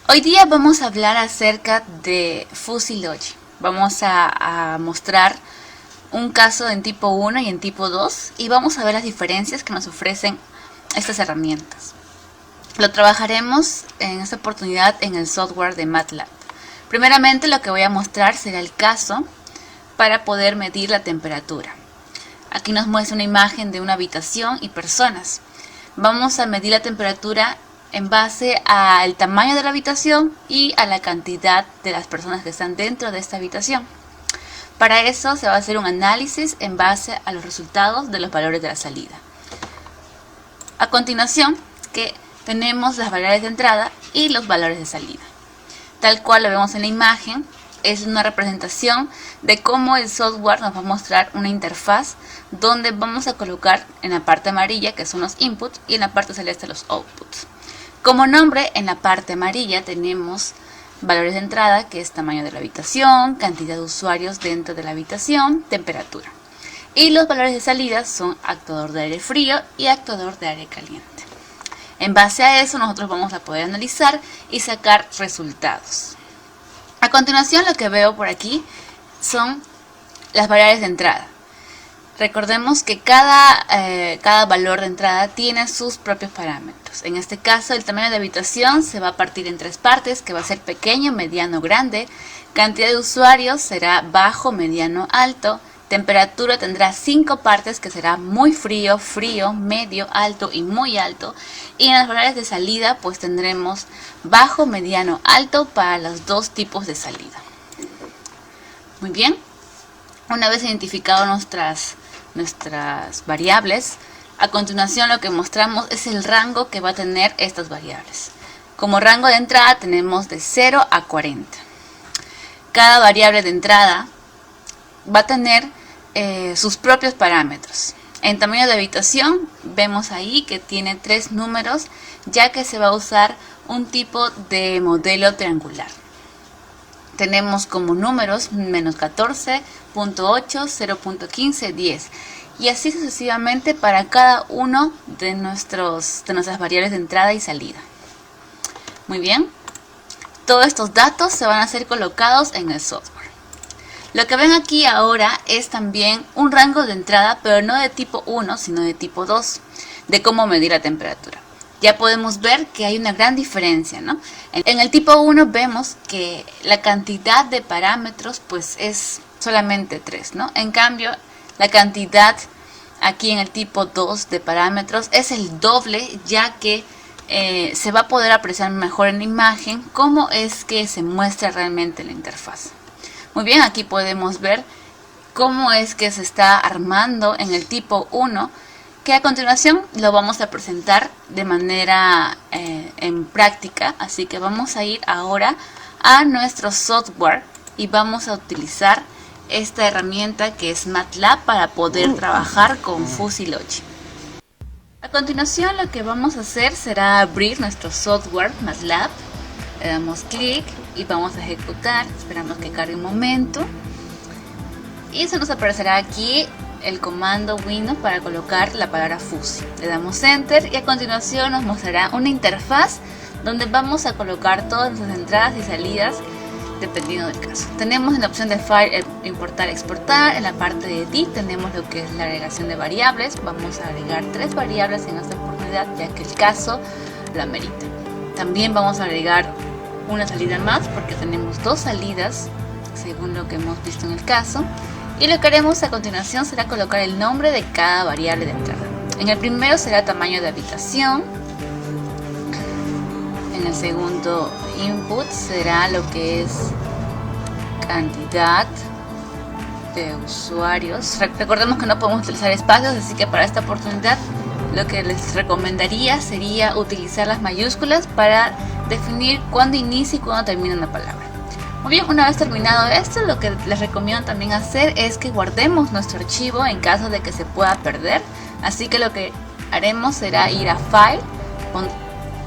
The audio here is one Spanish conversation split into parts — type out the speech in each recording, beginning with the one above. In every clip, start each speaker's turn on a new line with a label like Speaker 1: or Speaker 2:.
Speaker 1: Hoy día vamos a hablar acerca de Fuzzy Logic. Vamos a mostrar un caso en tipo 1 y en tipo 2 y vamos a ver las diferencias que nos ofrecen estas herramientas. Lo trabajaremos en esta oportunidad en el software de MATLAB. Primeramente lo que voy a mostrar será el caso para poder medir la temperatura. Aquí nos muestra una imagen de una habitación y personas. Vamos a medir la temperatura en base al tamaño de la habitación y a la cantidad de las personas que están dentro de esta habitación. Para eso se va a hacer un análisis en base a los resultados de los valores de la salida. A continuación, tenemos las variables de entrada y los valores de salida. Tal cual lo vemos en la imagen, es una representación de cómo el software nos va a mostrar una interfaz donde vamos a colocar en la parte amarilla, que son los inputs, y en la parte celeste los outputs. Como nombre, en la parte amarilla tenemos valores de entrada, que es tamaño de la habitación, cantidad de usuarios dentro de la habitación, temperatura. Y los valores de salida son actuador de aire frío y actuador de aire caliente. En base a eso nosotros vamos a poder analizar y sacar resultados. A continuación lo que veo por aquí son las variables de entrada. Recordemos que cada valor de entrada tiene sus propios parámetros. En este caso, el tamaño de habitación se va a partir en tres partes, que va a ser pequeño, mediano, grande. Cantidad de usuarios será bajo, mediano, alto. Temperatura tendrá 5 partes, que será muy frío, frío, medio, alto y muy alto. Y en las variables de salida, pues tendremos bajo, mediano, alto para los dos tipos de salida. Muy bien. Una vez identificado nuestras variables, a continuación lo que mostramos es el rango que va a tener estas variables. Como rango de entrada tenemos de 0 a 40. Cada variable de entrada va a tener sus propios parámetros. En tamaño de habitación vemos ahí que tiene 3 números, ya que se va a usar un tipo de modelo triangular. Tenemos como números menos 14, 0.8, 0.15, 10 y así sucesivamente para cada uno de nuestras variables de entrada y salida. Muy bien, todos estos datos se van a ser colocados en el software. Lo que ven aquí ahora es también un rango de entrada, pero no de tipo 1, sino de tipo 2, de cómo medir la temperatura. Ya podemos ver que hay una gran diferencia, ¿no? En el tipo 1 vemos que la cantidad de parámetros pues es solamente 3, ¿no? En cambio, la cantidad aquí en el tipo 2 de parámetros es el doble, ya que se va a poder apreciar mejor en la imagen cómo es que se muestra realmente la interfaz. Muy bien, aquí podemos ver cómo es que se está armando en el tipo 1, que a continuación lo vamos a presentar de manera en práctica. Así que vamos a ir ahora a nuestro software y vamos a utilizar esta herramienta que es MATLAB para poder trabajar con Fuzzy Logic. A continuación lo que vamos a hacer será abrir nuestro software MATLAB. Le damos clic y vamos a ejecutar. Esperamos que cargue un momento y se nos aparecerá aquí el comando Windows para colocar la palabra Fuzzy. Le damos Enter y a continuación nos mostrará una interfaz donde vamos a colocar todas nuestras entradas y salidas dependiendo del caso. Tenemos en la opción de File, Importar, Exportar. En la parte de Edit tenemos lo que es la agregación de variables. Vamos a agregar 3 variables en esta oportunidad, ya que el caso lo amerita. También vamos a agregar una salida más porque tenemos 2 salidas según lo que hemos visto en el caso. Y lo que haremos a continuación será colocar el nombre de cada variable de entrada. En el primero será tamaño de habitación. En el segundo input será lo que es cantidad de usuarios. Recordemos que no podemos utilizar espacios, así que para esta oportunidad lo que les recomendaría sería utilizar las mayúsculas para definir cuándo inicia y cuándo termina una palabra. Muy bien, una vez terminado esto, lo que les recomiendo también hacer es que guardemos nuestro archivo en caso de que se pueda perder. Así que lo que haremos será ir a File,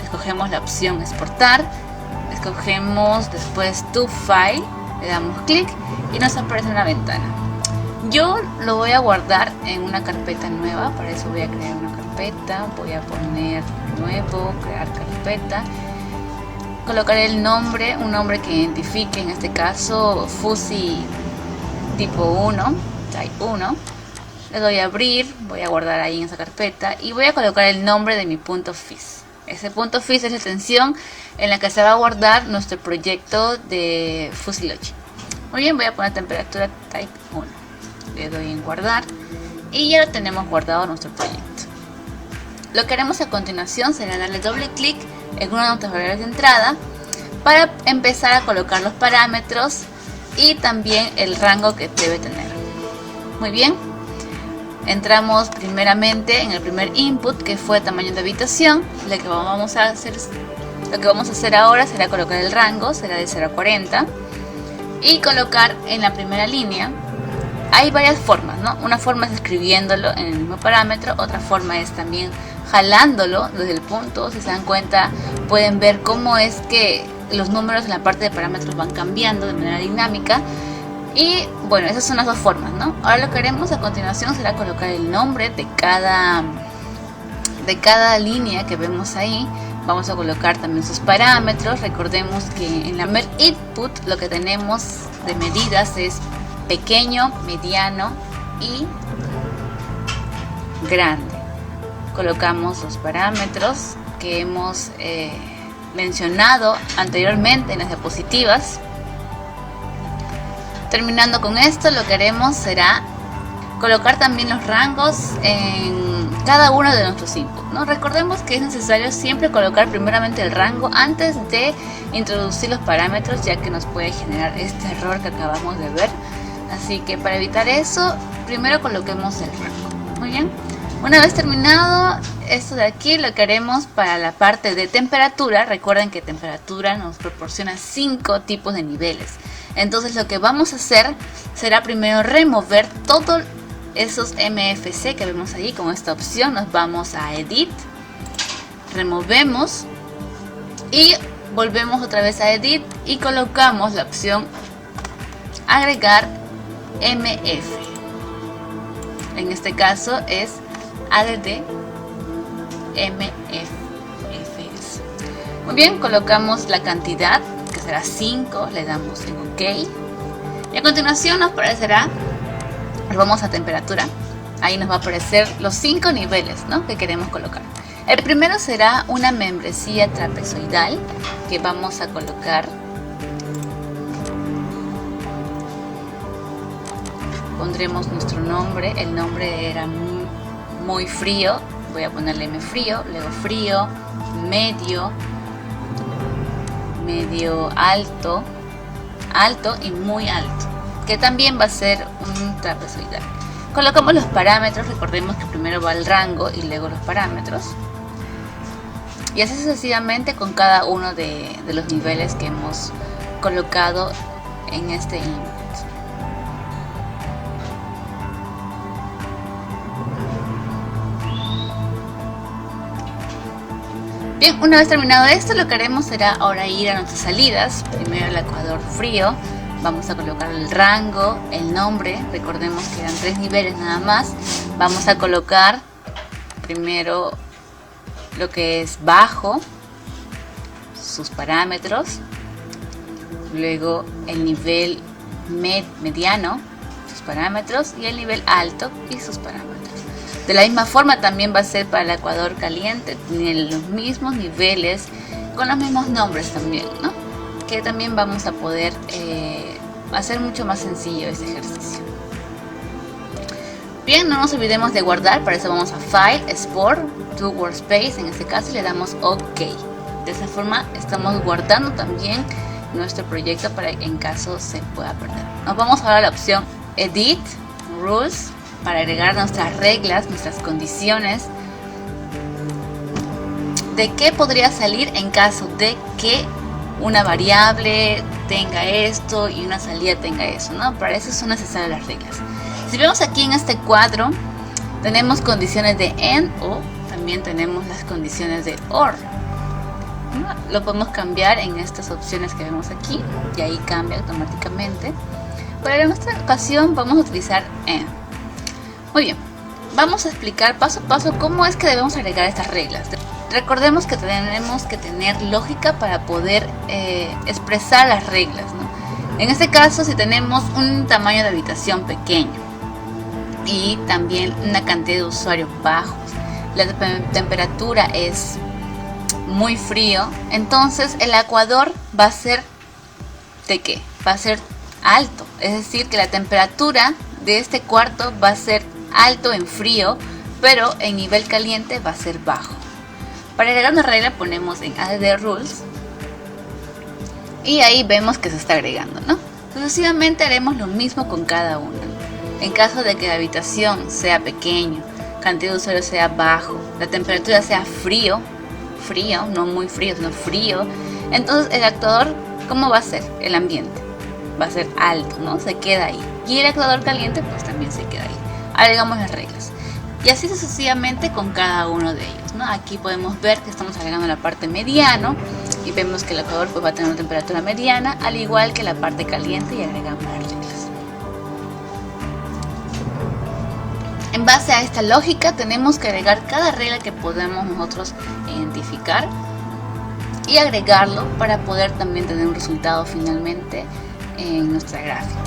Speaker 1: escogemos la opción Exportar, escogemos después To File, le damos clic y nos aparece una ventana. Yo lo voy a guardar en una carpeta nueva, para eso voy a crear una carpeta, voy a poner nuevo, crear carpeta. colocaré el nombre, un nombre que identifique, en este caso Fuzzy tipo 1, type 1. Le doy a abrir, voy a guardar ahí en esa carpeta y voy a colocar el nombre de mi punto .fizz. Ese punto .fizz es la extensión en la que se va a guardar nuestro proyecto de Fuzzy Logic. Muy bien, voy a poner temperatura type 1. Le doy en guardar y ya lo tenemos guardado nuestro proyecto. Lo que haremos a continuación será darle doble clic en una de nuestras variables de entrada para empezar a colocar los parámetros y también el rango que debe tener. Muy bien, entramos primeramente en el primer input, que fue tamaño de habitación. Lo que vamos a hacer ahora será colocar el rango, será de 0 a 40, y colocar en la primera línea. Hay varias formas, ¿no? Una forma es escribiéndolo en el mismo parámetro, otra forma es también jalándolo desde el punto. Si se dan cuenta, pueden ver cómo es que los números en la parte de parámetros van cambiando de manera dinámica. Y bueno, esas son las dos formas, ¿no? Ahora lo que haremos a continuación será colocar el nombre de cada línea que vemos ahí. Vamos a colocar también sus parámetros. Recordemos que en la primer input lo que tenemos de medidas es pequeño, mediano y grande. Colocamos los parámetros que hemos mencionado anteriormente en las diapositivas. Terminando con esto, lo que haremos será colocar también los rangos en cada uno de nuestros inputs, ¿no? Recordemos que es necesario siempre colocar primeramente el rango antes de introducir los parámetros, ya que nos puede generar este error que acabamos de ver. Así que para evitar eso, primero coloquemos el rango. Muy bien. Una vez terminado esto de aquí, lo que haremos para la parte de temperatura, recuerden que temperatura nos proporciona 5 tipos de niveles. Entonces lo que vamos a hacer será primero remover todos esos MFC que vemos ahí. Con esta opción nos vamos a Edit, removemos y volvemos otra vez a Edit y colocamos la opción Agregar MF. En este caso es ADD MFS. Muy bien, colocamos la cantidad, que será 5, le damos en OK. Y a continuación nos aparecerá, vamos a temperatura. Ahí nos va a aparecer los 5 niveles, ¿no?, que queremos colocar. El primero será una membresía trapezoidal que vamos a colocar. Pondremos nuestro nombre. El nombre era muy frío. Voy a ponerle M frío, luego frío, medio alto, alto y muy alto, que también va a ser un trapezoidal. Colocamos los parámetros. Recordemos que primero va el rango y luego los parámetros. Y así sucesivamente con cada uno de los niveles que hemos colocado en este input. Bien, una vez terminado esto, lo que haremos será ahora ir a nuestras salidas. Primero el ecuador frío. Vamos a colocar el rango, el nombre. Recordemos que eran 3 niveles nada más. Vamos a colocar primero lo que es bajo, sus parámetros. Luego el nivel mediano, sus parámetros. Y el nivel alto y sus parámetros. De la misma forma también va a ser para el ecuador caliente. Tienen los mismos niveles, con los mismos nombres también, ¿no? Que también vamos a poder hacer mucho más sencillo este ejercicio. Bien, no nos olvidemos de guardar. Para eso vamos a File, Export, to Workspace. En este caso le damos OK. De esa forma estamos guardando también nuestro proyecto para que en caso se pueda perder. Nos vamos ahora a la opción Edit, Rules, para agregar nuestras reglas, nuestras condiciones de qué podría salir en caso de que una variable tenga esto y una salida tenga eso, ¿no? Para eso son necesarias las reglas. Si vemos aquí en este cuadro, tenemos condiciones de AND o también tenemos las condiciones de OR, ¿no? Lo podemos cambiar en estas opciones que vemos aquí y ahí cambia automáticamente. Pero en esta ocasión vamos a utilizar AND. Muy bien, vamos a explicar paso a paso cómo es que debemos agregar estas reglas. Recordemos que tenemos que tener lógica para poder expresar las reglas, ¿no? En este caso, si tenemos un tamaño de habitación pequeño y también una cantidad de usuarios bajos, la temperatura es muy frío, entonces el ecuador va a ser ¿de qué? Va a ser alto, es decir que la temperatura de este cuarto va a ser alto en frío, pero en nivel caliente va a ser bajo. Para agregar una regla ponemos en add rules y ahí vemos que se está agregando, ¿no? Sucesivamente haremos lo mismo con cada una. En caso de que la habitación sea pequeño, cantidad de usuarios sea bajo, la temperatura sea frío, no muy frío, sino frío, entonces el actuador, ¿cómo va a ser? El ambiente va a ser alto, ¿no? Se queda ahí. Y el actuador caliente pues también se queda ahí. Agregamos las reglas. Y así sucesivamente con cada uno de ellos, ¿no? Aquí podemos ver que estamos agregando la parte mediano y vemos que el ecuador pues va a tener una temperatura mediana, al igual que la parte caliente, y agregamos las reglas. En base a esta lógica tenemos que agregar cada regla que podemos nosotros identificar y agregarlo para poder también tener un resultado finalmente en nuestra gráfica.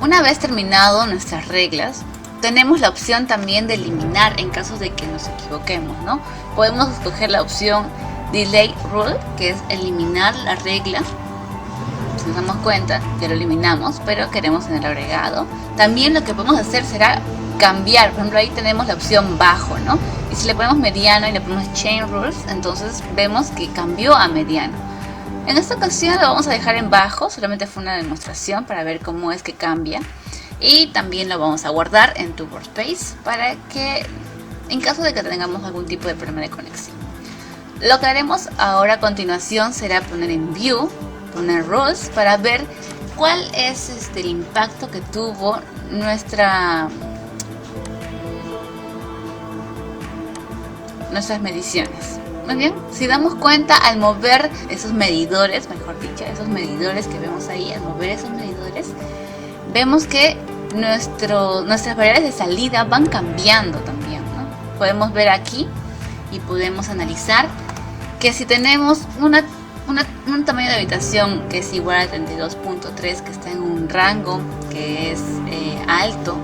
Speaker 1: Una vez terminado nuestras reglas, tenemos la opción también de eliminar en caso de que nos equivoquemos, ¿no? Podemos escoger la opción Delete Rule, que es eliminar la regla. Si nos damos cuenta, ya lo eliminamos, pero queremos tener agregado. También lo que podemos hacer será cambiar. Por ejemplo, ahí tenemos la opción bajo, ¿no? Y si le ponemos mediano y le ponemos Change Rules, entonces vemos que cambió a mediano. En esta ocasión lo vamos a dejar en bajo, solamente fue una demostración para ver cómo es que cambia. Y también lo vamos a guardar en tu workspace para que en caso de que tengamos algún tipo de problema de conexión. Lo que haremos ahora a continuación será poner en View, poner Rules para ver cuál es el impacto que tuvo nuestras mediciones. Muy bien, si damos cuenta al mover esos medidores, mejor dicho, esos medidores que vemos ahí, al mover esos medidores, vemos que nuestras variables de salida van cambiando también, ¿no? Podemos ver aquí y podemos analizar que si tenemos un tamaño de habitación que es igual a 32.3, que está en un rango que es alto,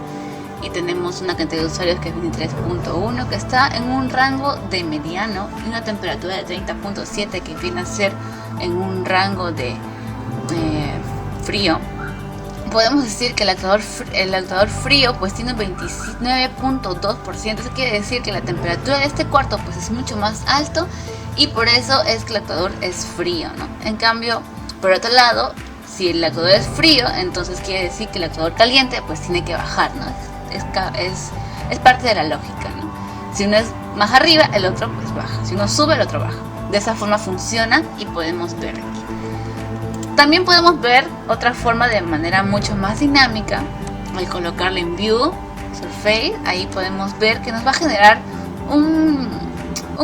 Speaker 1: y tenemos una cantidad de usuarios que es 23.1, que está en un rango de mediano, y una temperatura de 30.7 que viene a ser en un rango de frío, podemos decir que el actuador frío pues tiene un 29.2%. Eso quiere decir que la temperatura de este cuarto pues es mucho más alto, y por eso es que el actuador es frío, ¿no? En cambio, por otro lado, si el actuador es frío, entonces quiere decir que el actuador caliente pues tiene que bajar, ¿no? Es parte de la lógica, ¿no? Si uno es más arriba, el otro pues baja. Si uno sube, el otro baja. De esa forma funciona y podemos ver aquí. También podemos ver otra forma de manera mucho más dinámica. Al colocarle en View, Surface, ahí podemos ver que nos va a generar un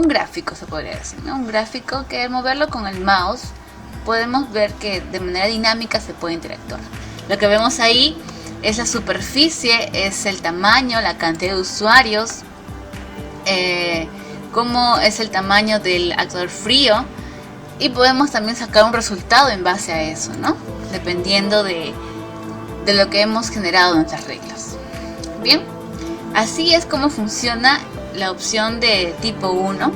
Speaker 1: gráfico, se podría decir, ¿no? Un gráfico que al moverlo con el mouse podemos ver que de manera dinámica se puede interactuar. Lo que vemos ahí es la superficie, es el tamaño, la cantidad de usuarios, cómo es el tamaño del actuador frío, y podemos también sacar un resultado en base a eso, ¿no? Dependiendo de lo que hemos generado en nuestras reglas. Bien, así es como funciona la opción de tipo 1,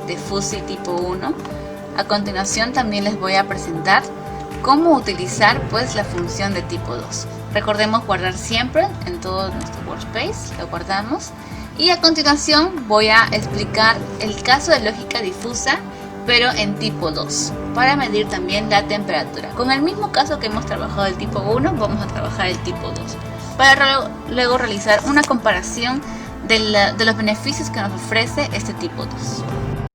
Speaker 1: de Fuzzy tipo 1. A continuación también les voy a presentar cómo utilizar pues la función de tipo 2. Recordemos guardar siempre en todo nuestro workspace, lo guardamos, y a continuación voy a explicar el caso de lógica difusa pero en tipo 2 para medir también la temperatura. Con el mismo caso que hemos trabajado el tipo 1, vamos a trabajar el tipo 2 para luego realizar una comparación de los beneficios que nos ofrece este tipo 2.